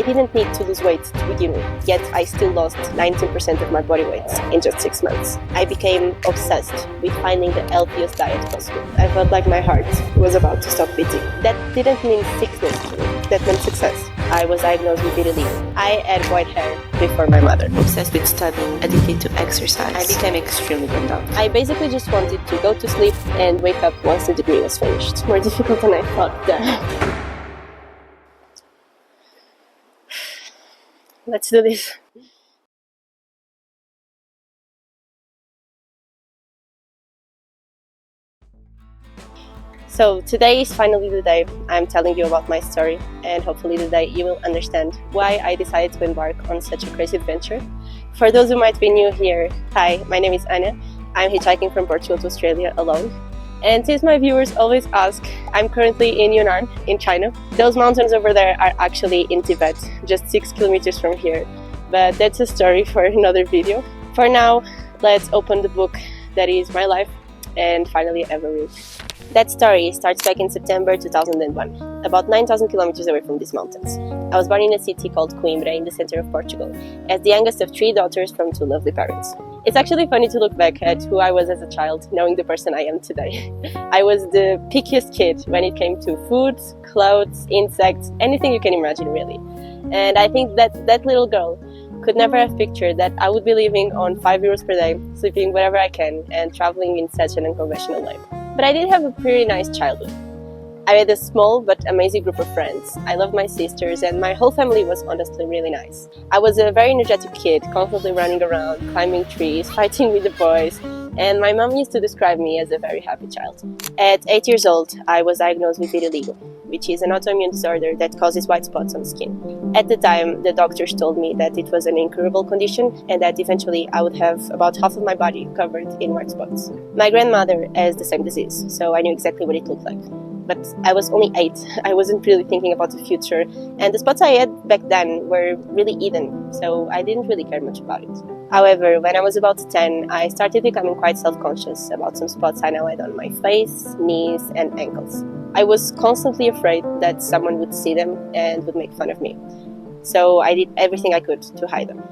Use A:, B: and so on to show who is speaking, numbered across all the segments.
A: I didn't need to lose weight to begin with, yet I still lost 19% of my body weight in just 6 months. I became obsessed with finding the healthiest diet possible. I felt like my heart was about to stop beating. That didn't mean sickness to me, that meant success. I was diagnosed with vitiligo. I had white hair before my mother.
B: Obsessed with studying, addicted to exercise. I became extremely burned out.
A: I basically just wanted to go to sleep and wake up once the degree was finished. More difficult than I thought there. Let's do this. So today is finally the day I'm telling you about my story, and hopefully the day you will understand why I decided to embark on such a crazy adventure. For those who might be new here, hi, my name is Anna. I'm hitchhiking from Portugal to Australia alone. And since my viewers always ask, I'm currently in Yunnan, in China. Those mountains over there are actually in Tibet, just 6 kilometers from here. But that's a story for another video. For now, let's open the book that is my life and finally ever read. That story starts back in September 2001, about 9,000 kilometers away from these mountains. I was born in a city called Coimbra in the center of Portugal, as the youngest of 3 daughters from 2 lovely parents. It's actually funny to look back at who I was as a child, knowing the person I am today. I was the pickiest kid when it came to food, clothes, insects, anything you can imagine really. And I think that little girl could never have pictured that I would be living on 5 euros per day, sleeping wherever I can, and traveling in such an unconventional life. But I did have a pretty nice childhood. I had a small but amazing group of friends. I loved my sisters, and my whole family was honestly really nice. I was a very energetic kid, constantly running around, climbing trees, fighting with the boys, and my mom used to describe me as a very happy child. At 8 years old, I was diagnosed with vitiligo, which is an autoimmune disorder that causes white spots on skin. At the time, the doctors told me that it was an incurable condition and that eventually I would have about half of my body covered in white spots. My grandmother has the same disease, so I knew exactly what it looked like. But I was only 8, I wasn't really thinking about the future, and the spots I had back then were really hidden, so I didn't really care much about it. However, when I was about 10, I started becoming quite self-conscious about some spots I now had on my face, knees, and ankles. I was constantly afraid that someone would see them and would make fun of me, so I did everything I could to hide them.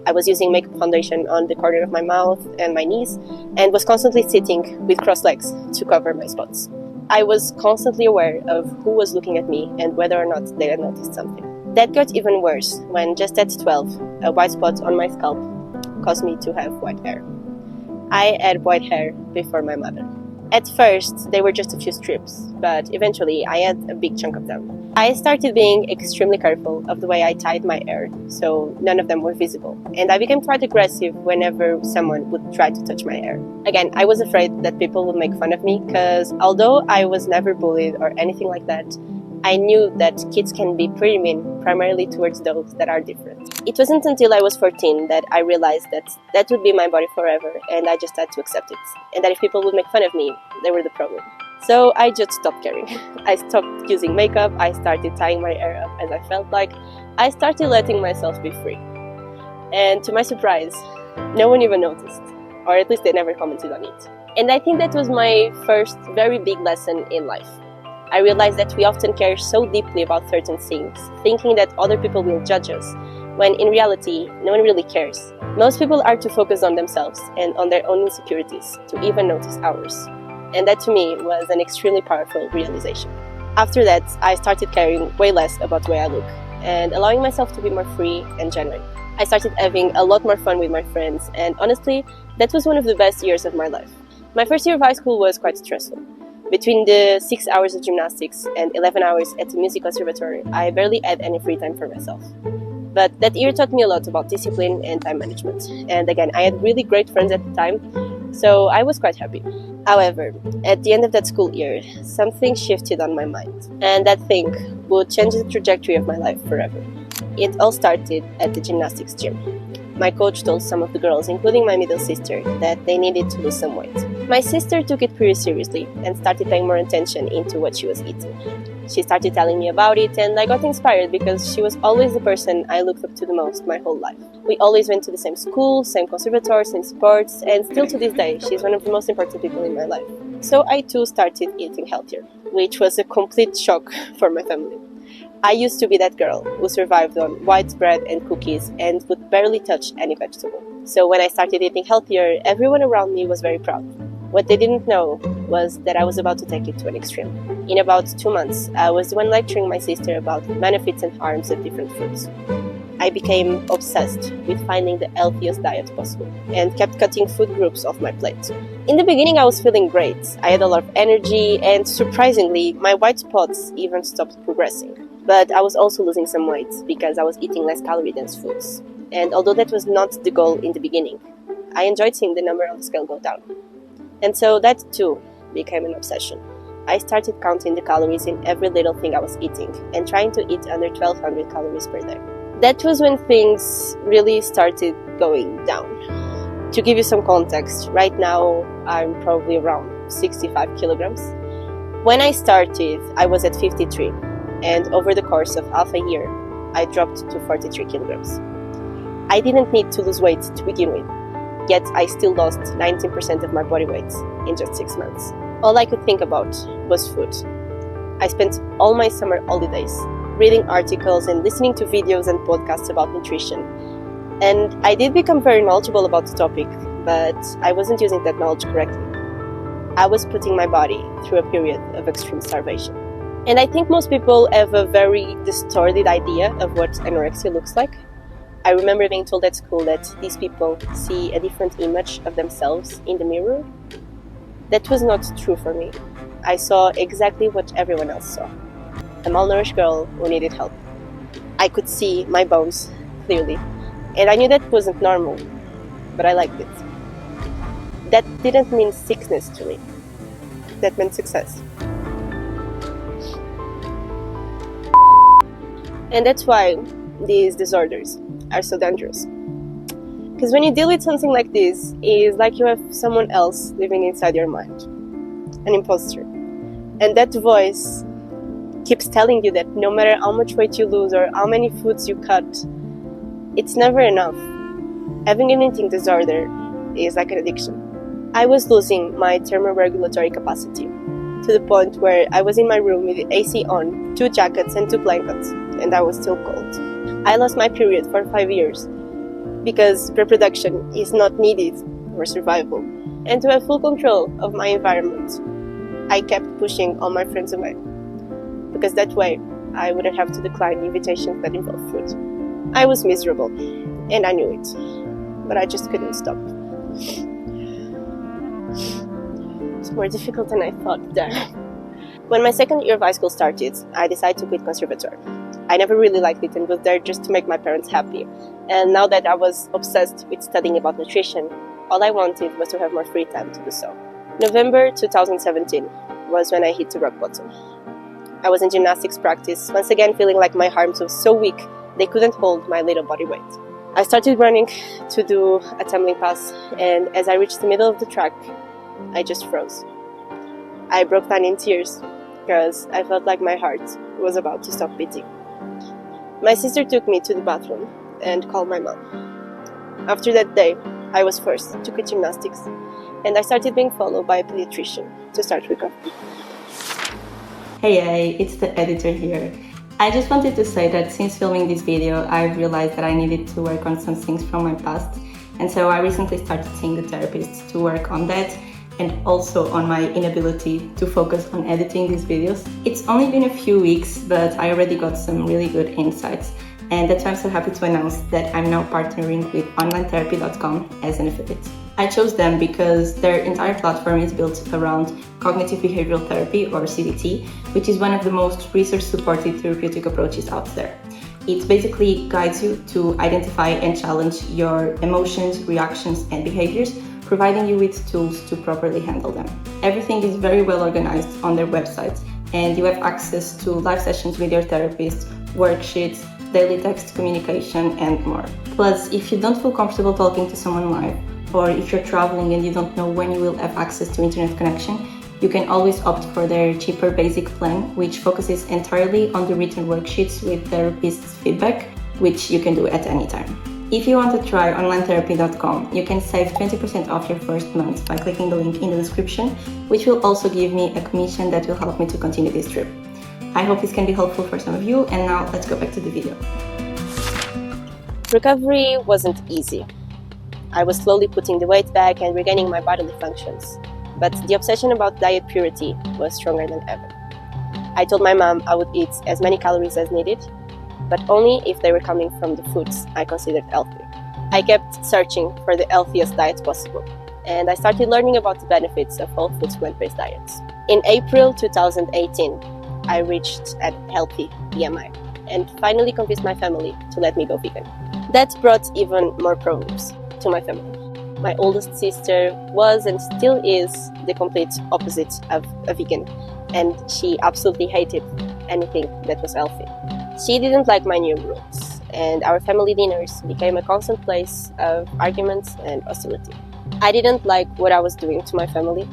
A: I was using makeup foundation on the corner of my mouth and my knees, and was constantly sitting with crossed legs to cover my spots. I was constantly aware of who was looking at me and whether or not they had noticed something. That got even worse when, just at 12, a white spot on my scalp caused me to have white hair. I had white hair before my mother. At first, they were just a few strips, but eventually I had a big chunk of them. I started being extremely careful of the way I tied my hair, so none of them were visible, and I became quite aggressive whenever someone would try to touch my hair. Again, I was afraid that people would make fun of me, because although I was never bullied or anything like that, I knew that kids can be pretty mean, primarily towards those that are different. It wasn't until I was 14 that I realized that that would be my body forever, and I just had to accept it, and that if people would make fun of me, they were the problem. So I just stopped caring. I stopped using makeup, I started tying my hair up as I felt like, I started letting myself be free. And to my surprise, no one even noticed, or at least they never commented on it. And I think that was my first very big lesson in life. I realized that we often care so deeply about certain things, thinking that other people will judge us, when in reality, no one really cares. Most people are too focused on themselves and on their own insecurities to even notice ours. And that to me was an extremely powerful realization. After that, I started caring way less about the way I look and allowing myself to be more free and genuine. I started having a lot more fun with my friends, and honestly, that was one of the best years of my life. My first year of high school was quite stressful. Between the 6 hours of gymnastics and 11 hours at the music conservatory, I barely had any free time for myself. But that year taught me a lot about discipline and time management. And again, I had really great friends at the time, so I was quite happy. However, at the end of that school year, something shifted on my mind, and that thing would change the trajectory of my life forever. It all started at the gymnastics gym. My coach told some of the girls, including my middle sister, that they needed to lose some weight. My sister took it pretty seriously and started paying more attention into what she was eating. She started telling me about it, and I got inspired because she was always the person I looked up to the most my whole life. We always went to the same school, same conservatory, same sports, and still to this day, she's one of the most important people in my life. So I too started eating healthier, which was a complete shock for my family. I used to be that girl who survived on white bread and cookies and would barely touch any vegetable. So when I started eating healthier, everyone around me was very proud. What they didn't know was that I was about to take it to an extreme. In about 2 months, I was the one lecturing my sister about the benefits and harms of different foods. I became obsessed with finding the healthiest diet possible and kept cutting food groups off my plate. In the beginning, I was feeling great. I had a lot of energy and, surprisingly, my white spots even stopped progressing. But I was also losing some weight because I was eating less calorie-dense foods. And although that was not the goal in the beginning, I enjoyed seeing the number on the scale go down. And so that too became an obsession. I started counting the calories in every little thing I was eating and trying to eat under 1,200 calories per day. That was when things really started going down. To give you some context, right now I'm probably around 65 kilograms. When I started, I was at 53, and over the course of half a year, I dropped to 43 kilograms. I didn't need to lose weight to begin with, yet I still lost 19% of my body weight in just 6 months. All I could think about was food. I spent all my summer holidays reading articles and listening to videos and podcasts about nutrition. And I did become very knowledgeable about the topic, but I wasn't using that knowledge correctly. I was putting my body through a period of extreme starvation. And I think most people have a very distorted idea of what anorexia looks like. I remember being told at school that these people see a different image of themselves in the mirror. That was not true for me. I saw exactly what everyone else saw. A malnourished girl who needed help. I could see my bones clearly, and I knew that wasn't normal, but I liked it. That didn't mean sickness to me. That meant success. And that's why these disorders are so dangerous. Because when you deal with something like this, it's like you have someone else living inside your mind, an impostor. And that voice keeps telling you that no matter how much weight you lose or how many foods you cut, it's never enough. Having an eating disorder is like an addiction. I was losing my thermoregulatory capacity to the point where I was in my room with the AC on, 2 jackets and 2 blankets, and I was still cold. I lost my period for 5 years because reproduction is not needed for survival. And to have full control of my environment, I kept pushing all my friends away, because that way I wouldn't have to decline invitations that involved food. I was miserable, and I knew it, but I just couldn't stop. It's more difficult than I thought there. When my second year of high school started, I decided to quit conservatoire. I never really liked it and was there just to make my parents happy. And now that I was obsessed with studying about nutrition, all I wanted was to have more free time to do so. November 2017 was when I hit the rock bottom. I was in gymnastics practice, once again feeling like my arms were so weak they couldn't hold my little body weight. I started running to do a tumbling pass, and as I reached the middle of the track, I just froze. I broke down in tears because I felt like my heart was about to stop beating. My sister took me to the bathroom and called my mom. After that day, I was forced to quit gymnastics, and I started being followed by a pediatrician to start recovery.
C: Hey, it's the editor here. I just wanted to say that since filming this video, I've realized that I needed to work on some things from my past, and so I recently started seeing the therapist to work on that and also on my inability to focus on editing these videos. It's only been a few weeks, but I already got some really good insights, and that's why I'm so happy to announce that I'm now partnering with onlinetherapy.com as an affiliate. I chose them because their entire platform is built around cognitive behavioral therapy, or CBT, which is one of the most research-supported therapeutic approaches out there. It basically guides you to identify and challenge your emotions, reactions, and behaviors, providing you with tools to properly handle them. Everything is very well organized on their website, and you have access to live sessions with your therapist, worksheets, daily text communication, and more. Plus, if you don't feel comfortable talking to someone live, or if you're traveling and you don't know when you will have access to internet connection, you can always opt for their cheaper basic plan, which focuses entirely on the written worksheets with therapist's feedback, which you can do at any time. If you want to try onlinetherapy.com, you can save 20% off your first month by clicking the link in the description, which will also give me a commission that will help me to continue this trip. I hope this can be helpful for some of you, and now let's go back to the video.
A: Recovery wasn't easy. I was slowly putting the weight back and regaining my bodily functions, but the obsession about diet purity was stronger than ever. I told my mom I would eat as many calories as needed, but only if they were coming from the foods I considered healthy. I kept searching for the healthiest diet possible, and I started learning about the benefits of whole foods plant-based diets. In April 2018, I reached a healthy BMI and finally convinced my family to let me go vegan. That brought even more problems to my family. My oldest sister was and still is the complete opposite of a vegan, and she absolutely hated anything that was healthy. She didn't like my new rules, and our family dinners became a constant place of arguments and hostility. I didn't like what I was doing to my family,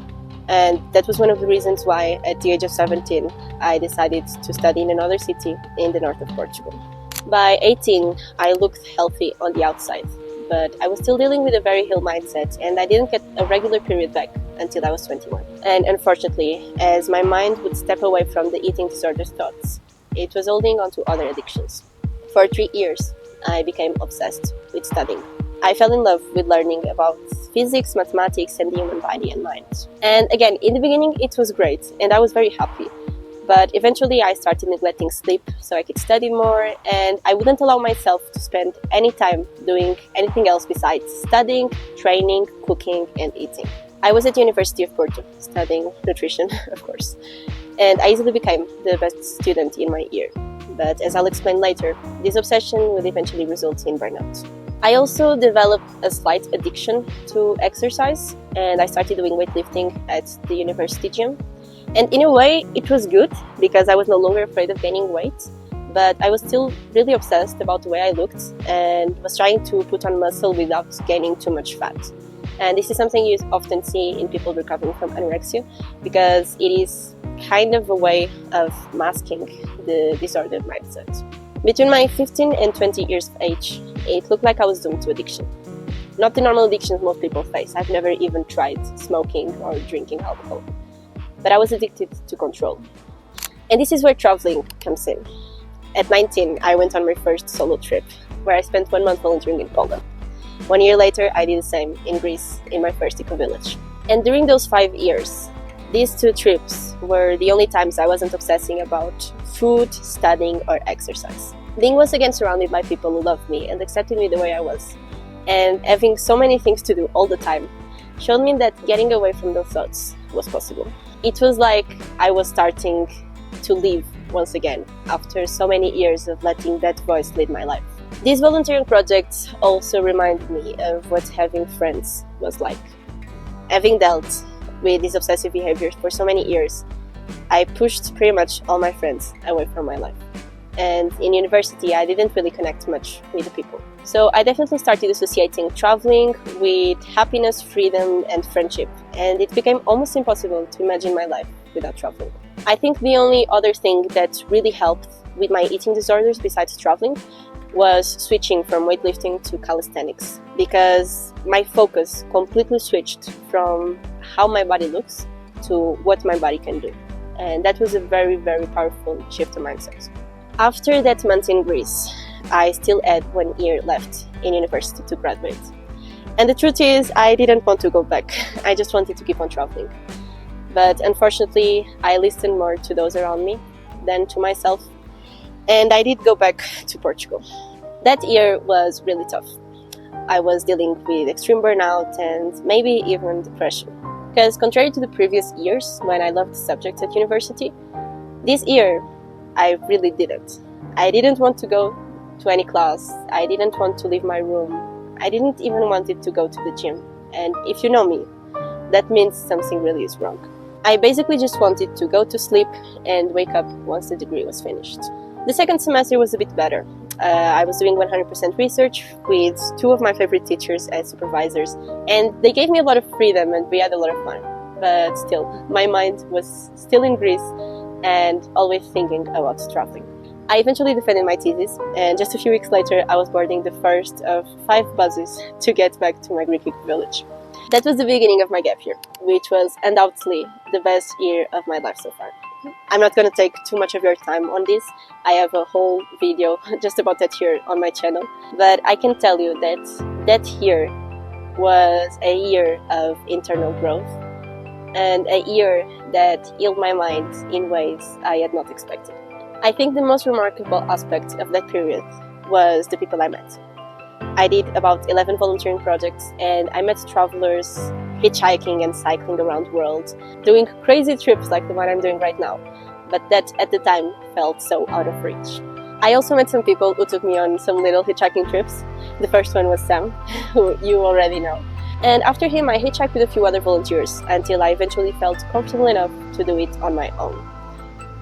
A: and that was one of the reasons why, at the age of 17, I decided to study in another city in the north of Portugal. By 18, I looked healthy on the outside, but I was still dealing with a very ill mindset, and I didn't get a regular period back until I was 21. And unfortunately, as my mind would step away from the eating disorder thoughts, it was holding on to other addictions. For 3 years, I became obsessed with studying. I fell in love with learning about physics, mathematics, and the human body and mind. And again, in the beginning, it was great, and I was very happy. But eventually I started neglecting sleep so I could study more, and I wouldn't allow myself to spend any time doing anything else besides studying, training, cooking, and eating. I was at the University of Porto studying nutrition, of course, and I easily became the best student in my year. But as I'll explain later, this obsession would eventually result in burnout. I also developed a slight addiction to exercise, and I started doing weightlifting at the university gym. And in a way, it was good because I was no longer afraid of gaining weight, but I was still really obsessed about the way I looked and was trying to put on muscle without gaining too much fat. And this is something you often see in people recovering from anorexia because it is kind of a way of masking the disordered mindset. Between my 15 and 20 years of age, it looked like I was doomed to addiction. Not the normal addictions most people face. I've never even tried smoking or drinking alcohol. But I was addicted to control. And this is where traveling comes in. At 19, I went on my first solo trip, where I spent 1 month volunteering in Poland. 1 year later, I did the same in Greece, in my first eco-village. And during those 5 years, these 2 trips were the only times I wasn't obsessing about food, studying, or exercise. Being once again surrounded by people who loved me and accepted me the way I was, and having so many things to do all the time, showed me that getting away from those thoughts was possible. It was like I was starting to live once again after so many years of letting that voice lead my life. These volunteering projects also reminded me of what having friends was like. Having dealt with these obsessive behaviors for so many years, I pushed pretty much all my friends away from my life. And in university, I didn't really connect much with the people. So I definitely started associating traveling with happiness, freedom, and friendship. And it became almost impossible to imagine my life without traveling. I think the only other thing that really helped with my eating disorders besides traveling was switching from weightlifting to calisthenics, because my focus completely switched from how my body looks to what my body can do. And that was a very, very powerful shift of mindset. After that month in Greece, I still had 1 year left in university to graduate. And the truth is, I didn't want to go back. I just wanted to keep on traveling. But unfortunately, I listened more to those around me than to myself. And I did go back to Portugal. That year was really tough. I was dealing with extreme burnout and maybe even depression. Because contrary to the previous years when I loved subjects at university, this year I really didn't. I didn't want to go to any class. I didn't want to leave my room. I didn't even want it to go to the gym. And if you know me, that means something really is wrong. I basically just wanted to go to sleep and wake up once the degree was finished. The second semester was a bit better. I was doing 100% research with 2 of my favorite teachers as supervisors, and they gave me a lot of freedom and we had a lot of fun. But still, my mind was still in Greece and always thinking about traveling. I eventually defended my thesis, and just a few weeks later I was boarding the first of 5 buses to get back to my Greek village. That was the beginning of my gap year, which was undoubtedly the best year of my life so far. I'm not going to take too much of your time on this. I have a whole video just about that here on my channel. But I can tell you that that year was a year of internal growth and a year that healed my mind in ways I had not expected. I think the most remarkable aspect of that period was the people I met. I did about 11 volunteering projects and I met travelers hitchhiking and cycling around the world, doing crazy trips like the one I'm doing right now, but that at the time felt so out of reach. I also met some people who took me on some little hitchhiking trips. The first one was Sam, who you already know. And after him, I hitchhiked with a few other volunteers until I eventually felt comfortable enough to do it on my own.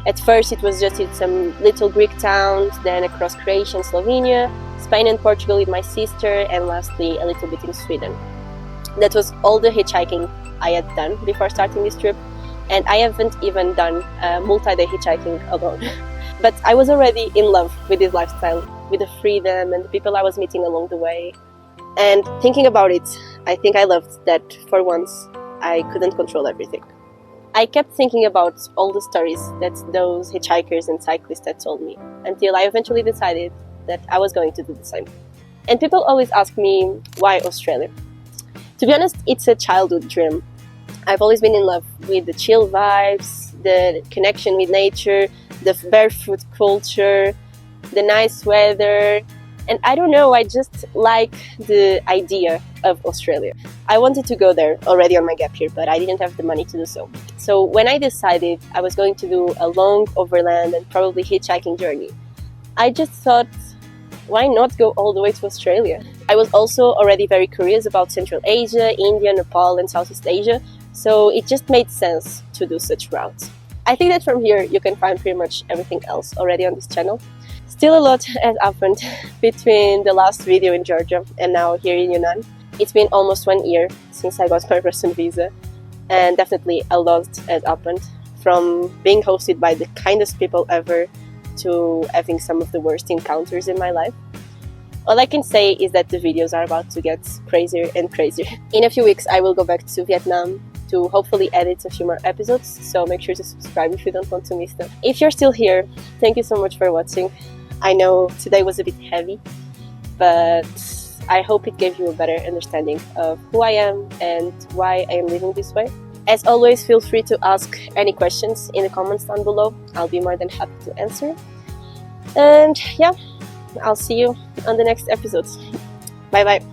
A: At first, it was just in some little Greek towns, then across Croatia and Slovenia, Spain and Portugal with my sister, and lastly, a little bit in Sweden. That was all the hitchhiking I had done before starting this trip, and I haven't even done multi-day hitchhiking alone. But I was already in love with this lifestyle, with the freedom and the people I was meeting along the way. And thinking about it, I think I loved that for once I couldn't control everything. I kept thinking about all the stories that those hitchhikers and cyclists had told me, until I eventually decided that I was going to do the same. And people always ask me, why Australia? To be honest, it's a childhood dream. I've always been in love with the chill vibes, the connection with nature, the barefoot culture, the nice weather, and I don't know, I just like the idea of Australia. I wanted to go there already on my gap year, but I didn't have the money to do so. So when I decided I was going to do a long overland and probably hitchhiking journey, I just thought, why not go all the way to Australia? I was also already very curious about Central Asia, India, Nepal, and Southeast Asia, so it just made sense to do such routes. I think that from here you can find pretty much everything else already on this channel. Still a lot has happened between the last video in Georgia and now here in Yunnan. It's been almost 1 year since I got my Russian visa, and definitely a lot has happened, from being hosted by the kindest people ever to having some of the worst encounters in my life. All I can say is that the videos are about to get crazier and crazier. In a few weeks I will go back to Vietnam to hopefully edit a few more episodes, so make sure to subscribe if you don't want to miss them. If you're still here, thank you so much for watching. I know today was a bit heavy, but I hope it gave you a better understanding of who I am and why I am living this way. As always, feel free to ask any questions in the comments down below. I'll be more than happy to answer. And yeah, I'll see you on the next episodes. Bye bye.